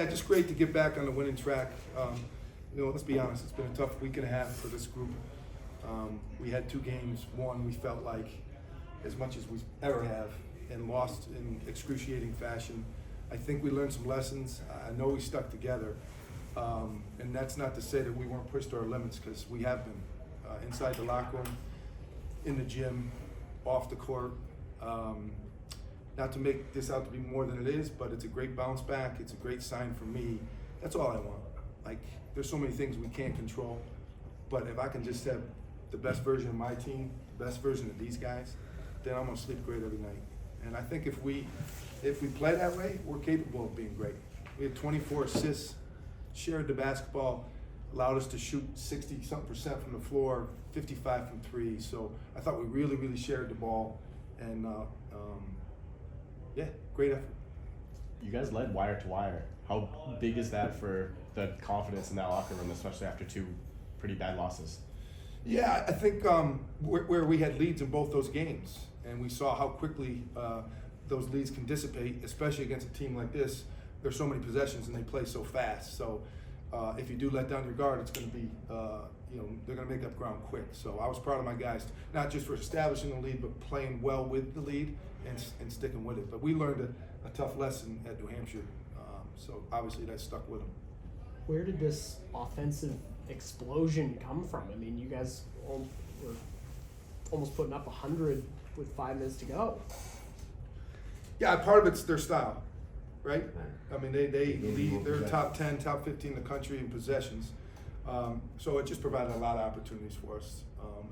Yeah, just great to get back on the winning track. Let's be honest, it's been a tough week and a half for this group. We had 2 games. One, we felt like as much as we ever have, and lost in excruciating fashion. I think we learned some lessons. I know we stuck together. And that's not to say that we weren't pushed to our limits, because we have been. Inside the locker room, in the gym, off the court. Not to make this out to be more than it is, but it's a great bounce back. It's a great sign for me. That's all I want. Like, there's so many things we can't control, but if I can just have the best version of my team, the best version of these guys, then I'm gonna sleep great every night. And I think if we play that way, we're capable of being great. We had 24 assists, shared the basketball, allowed us to shoot 60-something% from the floor, 55 from 3. So I thought we really, really shared the ball, and great effort. You guys led wire to wire. How big is that for the confidence in that locker room, especially after 2 pretty bad losses? Yeah, I think where we had leads in both those games, and we saw how quickly those leads can dissipate, especially against a team like this. There's so many possessions and they play so fast. So if you do let down your guard, it's going to be, they're going to make up ground quick. So I was proud of my guys, not just for establishing the lead, but playing well with the lead and sticking with it. But we learned a tough lesson at New Hampshire, so obviously that stuck with them. Where did this offensive explosion come from? I mean, you guys were almost putting up 100 with 5 minutes to go. Yeah, part of it's their style, right? I mean, they lead, they're top 10, top 15 in the country in possessions. So it just provided a lot of opportunities for us,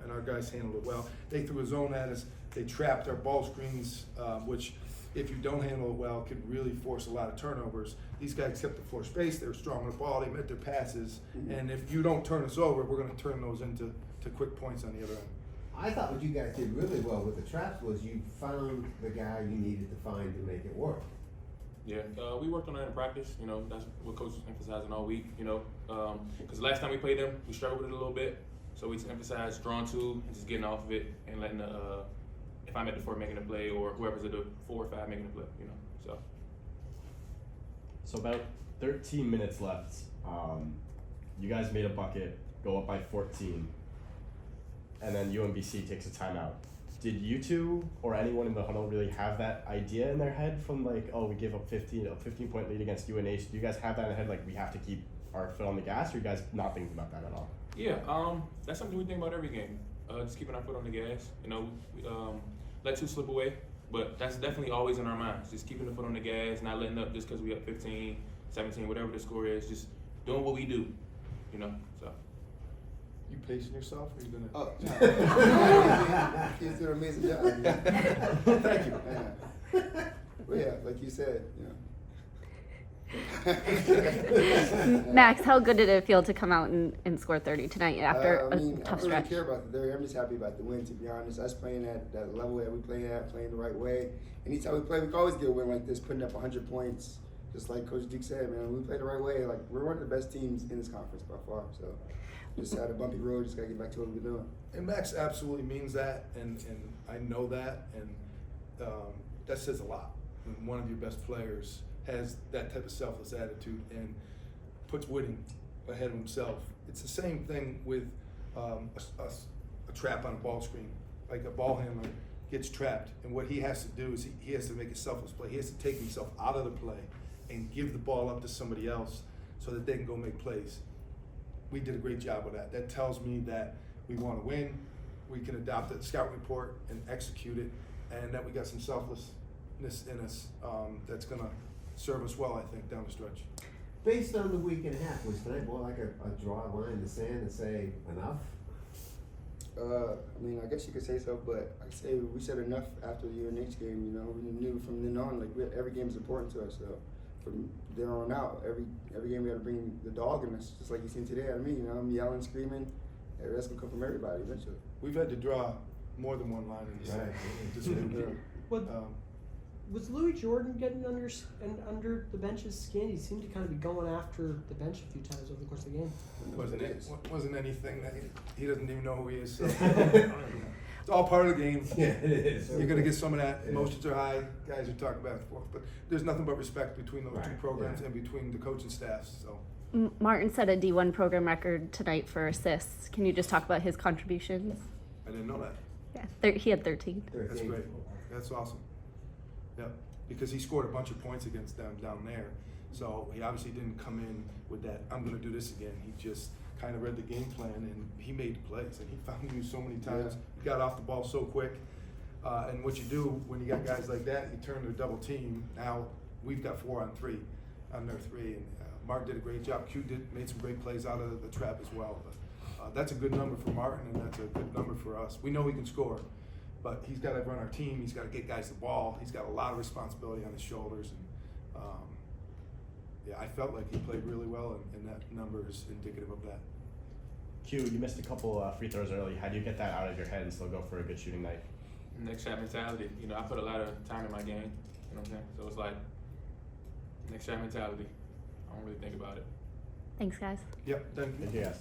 and our guys handled it well. They threw a zone at us. They trapped our ball screens, which if you don't handle it well, could really force a lot of turnovers. These guys kept the floor space. They were strong with the ball. They met their passes. And if you don't turn us over, we're going to turn those into quick points on the other end. I thought what you guys did really well with the traps was you found the guy you needed to find to make it work. Yeah, we worked on that in practice. That's what coach was emphasizing all week. Because last time we played them, we struggled with it a little bit. So we emphasized drawing 2 and just getting off of it and letting if I'm at the 4 making a play, or whoever's at the 4 or 5 making a play. So about 13 minutes left. You guys made a bucket, go up by 14, and then UMBC takes a timeout. Did you two or anyone in the huddle really have that idea in their head from we gave up a 15-point lead against UNH? Do you guys have that in the head, like we have to keep our foot on the gas, or you guys not thinking about that at all? Yeah, that's something we think about every game. Just keeping our foot on the gas. We let 2 slip away, but that's definitely always in our minds. Just keeping the foot on the gas, not letting up just because we up 15, 17, whatever the score is. Just doing what we do, so. You pacing yourself, or are you gonna? Oh, no. He's doing an amazing job. Thank you. Yeah. Well, yeah, like you said, Max, how good did it feel to come out and score 30 tonight after a tough stretch? I don't really care about the 30. I'm just happy about the win, to be honest. Us playing at that level that we play at, playing the right way. Anytime we play, we can always get a win like this, putting up 100 points. Just like Coach Duke said, man, we play the right way. Like, we're one of the best teams in this conference by far. So just had a bumpy road, just got to get back to what we're doing. And Max absolutely means that, and I know that, and that says a lot. When one of your best players has that type of selfless attitude and puts winning ahead of himself. It's the same thing with a trap on a ball screen. Like a ball handler gets trapped, and what he has to do is he has to make a selfless play. He has to take himself out of the play and give the ball up to somebody else so that they can go make plays. We did a great job of that. That tells me that we want to win, we can adopt a scout report and execute it, and that we got some selflessness in us that's going to serve us well, I think, down the stretch. Based on the week and a half, was tonight more like a draw a line in the sand and say enough? I guess you could say so, but I say we said enough after the UNH game. We knew from then on, every game is important to us. So from there on out, every game we got to bring the dog in us, just like you seen today out of me. I'm yelling, screaming. That's gonna come from everybody eventually. We've had to draw more than one line in the sand. Was Louis Jordan getting under the bench's skin? He seemed to kind of be going after the bench a few times over the course of the game. Wasn't anything that he doesn't even know who he is. So. It's all part of the game. Yeah, it is. You're gonna get some of that. Yeah. Emotions are high. Guys are talking back and forth, but there's nothing but respect between those two Right, programs yeah. and between the coaching staffs. So Martin set a D1 program record tonight for assists. Can you just talk about his contributions? I didn't know that. Yeah, he had 13. That's great. That's awesome. Yep, because he scored a bunch of points against them down there. So he obviously didn't come in with that, I'm gonna do this again. He just kind of read the game plan and he made plays and he found you so many times. He got off the ball so quick. And what you do when you got guys like that, you turn to a double team. Now we've got 4-on-3 on their 3. And Martin did a great job. Q made some great plays out of the trap as well. But that's a good number for Martin and that's a good number for us. We know he can score, but he's got to run our team. He's got to get guys the ball. He's got a lot of responsibility on his shoulders. And yeah, I felt like he played really well, and that number is indicative of that. Q, you missed a couple free throws early. How do you get that out of your head and still go for a good shooting night? Next shot mentality. You know, I put a lot of time in my game. You know what I'm saying? So it's like next shot mentality. I don't really think about it. Thanks, guys. Yep, thank you. Thank you guys.